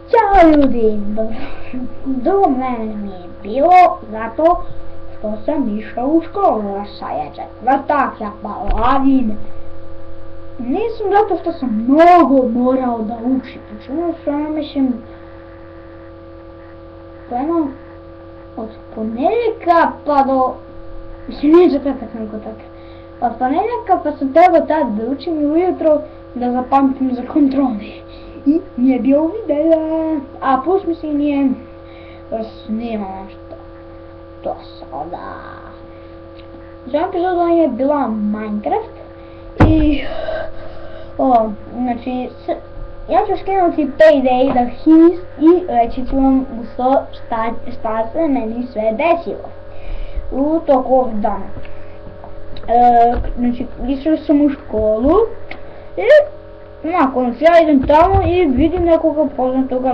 Ćao ljudi, dugo mene nije bilo zato što sam išao u školu, a sad je četvrtak, ja palavim. Nisam zato što sam mnogo morao da učim, što ja mislim, jedno od ponedjeljka pa do, mislim nije četvrtak nego tako, od ponedjeljka pa sam trebao tad da učim i ujutro da zapamtim za kontroli. I nije bio videa, a plus mislim nije snimao nešto do sada. Za epizodu je bila Minecraft i znači ja ću skinuti Payday da his i reći ću vam šta se meni sve desilo u toku ovih dana. Znači išao sam u školu i nakon ja idem tamo i vidim nekog poznatog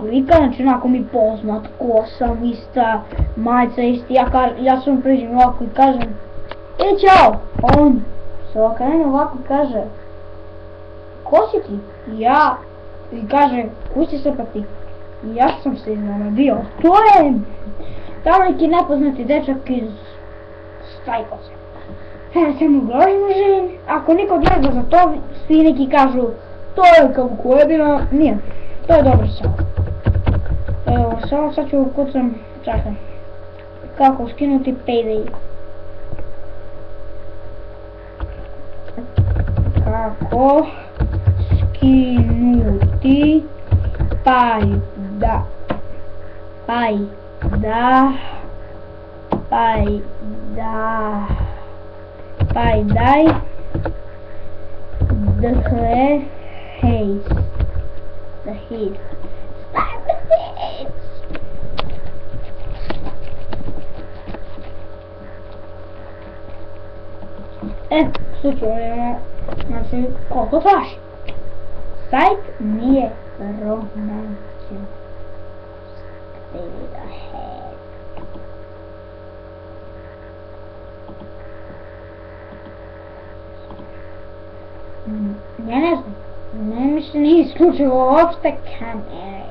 lika. Znači onako mi poznat, kosa ista, majica isti, ja sam priđem ovako i kažem ćao, on se okrene ovako i kaže ko si ti? Ja, i kaže kuj si se pa ti? I ja sam se iznenadio, to je tamo neki nepoznati dečak iz Stajkosa. Ja sam ugrožen, ako niko ne zna za to, svi neki kažu to je kako Kojebina, nije, to je dobro samo. Evo, sad ću kucam, čekaj, kako skinuti Payday. Kako skinuti Payday. The heat. Slučajno, znači, koliko traži? Sajt nije romantičan. Ja ne znam, mi se nije isključilo uopšte kamere.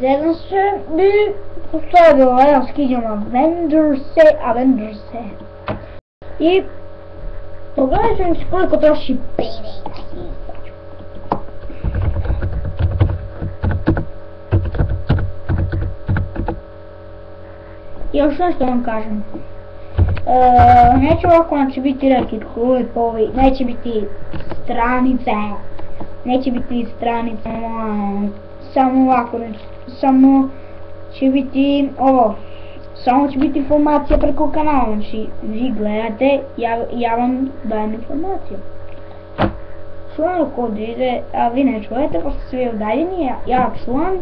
Zezam se bi postavio, evo skiđam Avengerse. I pogledat ću mi koliko troši Payday. Još nešto vam kažem. Neće ovako znači biti reki klipovi, neće biti stranice, samo ovako, samo će biti ovo, samo će biti informacija preko kanala, znači vi gledate, ja vam dajem informaciju. Čuvam kod ide, a vi ne čujete pošto ste svi udaljeni, ja čuvam.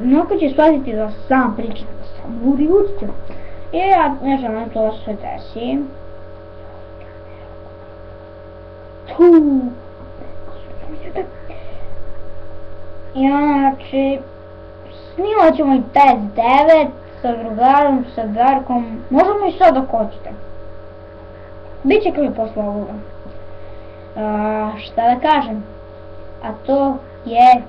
Neko će shvatiti da sam pričam, da sam ludi učitelj. I ja ne želim to se desi. I znači, snimat ćemo i PS9 sa drugarom, sa Darkom, možemo i sad ako hoćete. Biće klip posle ovoga. Šta da kažem, a to je